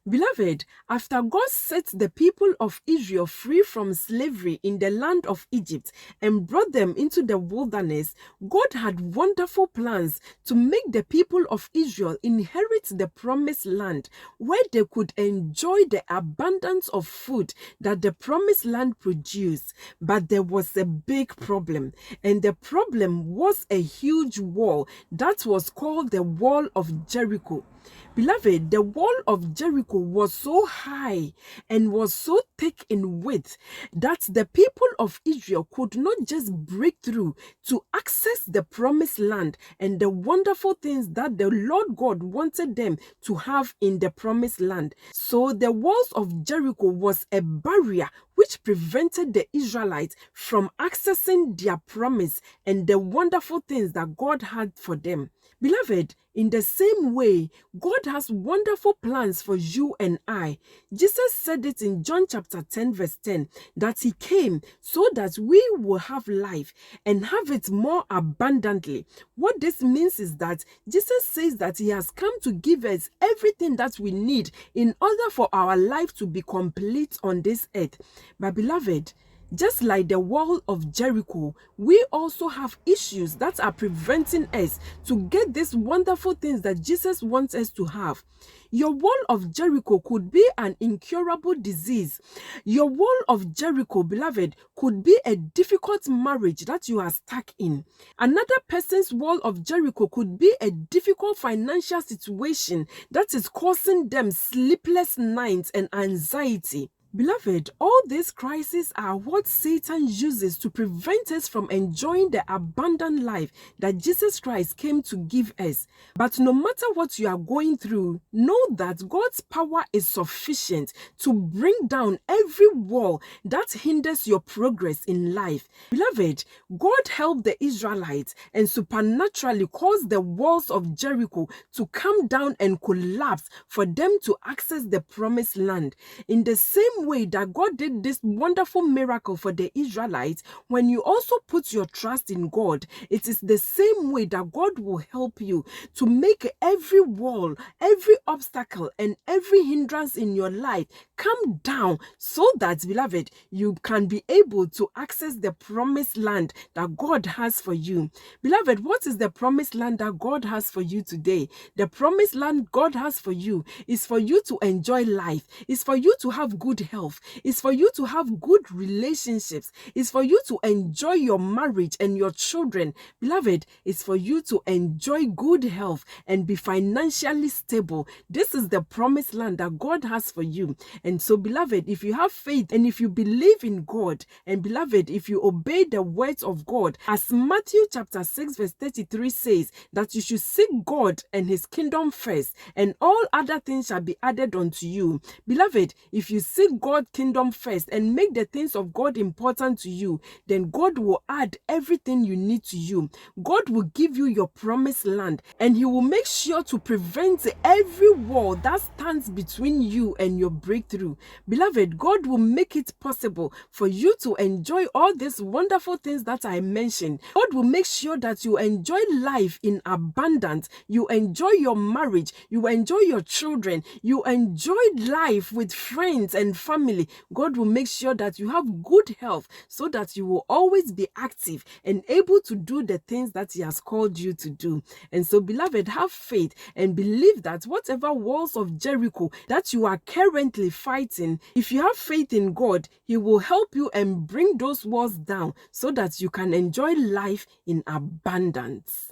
Beloved, after God set the people of Israel free from slavery in the land of Egypt and brought them into the wilderness, God had wonderful plans to make the people of Israel inherit the promised land where they could enjoy the abundance of food that the promised land produced. But there was a big problem, and the problem was a huge wall that was called the Wall of Jericho. Beloved, the wall of Jericho was so high and was so thick in width that the people of Israel could not just break through to access the promised land and the wonderful things that the Lord God wanted them to have in the promised land. So the walls of Jericho was a barrier which prevented the Israelites from accessing their promise and the wonderful things that God had for them. Beloved, in the same way, God has wonderful plans for you and I. Jesus said it in John chapter 10 verse 10 that he came so that we will have life and have it more abundantly. What this means is that Jesus says that he has come to give us everything that we need in order for our life to be complete on this earth. But beloved, just like the wall of Jericho, we also have issues that are preventing us to get these wonderful things that Jesus wants us to have. Your wall of Jericho could be an incurable disease. Your wall of Jericho, beloved, could be a difficult marriage that you are stuck in. Another person's wall of Jericho could be a difficult financial situation that is causing them sleepless nights and anxiety. Beloved, all these crises are what Satan uses to prevent us from enjoying the abundant life that Jesus Christ came to give us. But no matter what you are going through, know that God's power is sufficient to bring down every wall that hinders your progress in life. Beloved, God helped the Israelites and supernaturally caused the walls of Jericho to come down and collapse for them to access the promised land. In the same way that God did this wonderful miracle for the Israelites, when you also put your trust in God, it is the same way that God will help you to make every wall, every obstacle, and every hindrance in your life come down so that, beloved, you can be able to access the promised land that God has for you. Beloved, what is the promised land that God has for you today? The promised land God has for you is for you to enjoy life, is for you to have good health, is for you to have good relationships, is for you to enjoy your marriage and your children. Beloved, it's for you to enjoy good health and be financially stable. This is the promised land that God has for you. And so, beloved, if you have faith and if you believe in God, and beloved, if you obey the words of God, as Matthew chapter 6 verse 33 says, that you should seek God and his kingdom first, and all other things shall be added unto you. Beloved, if you seek God's kingdom first and make the things of God important to you, then God will add everything you need to you. God will give you your promised land, and he will make sure to prevent every wall that stands between you and your breakthrough. Beloved, God will make it possible for you to enjoy all these wonderful things that I mentioned. God will make sure that you enjoy life in abundance. You enjoy your marriage. You enjoy your children. You enjoy life with friends and family. God will make sure that you have good health so that you will always be active and able to do the things that he has called you to do. And so, beloved, have faith and believe that whatever walls of Jericho that you are currently fighting, if you have faith in God, he will help you and bring those walls down so that you can enjoy life in abundance.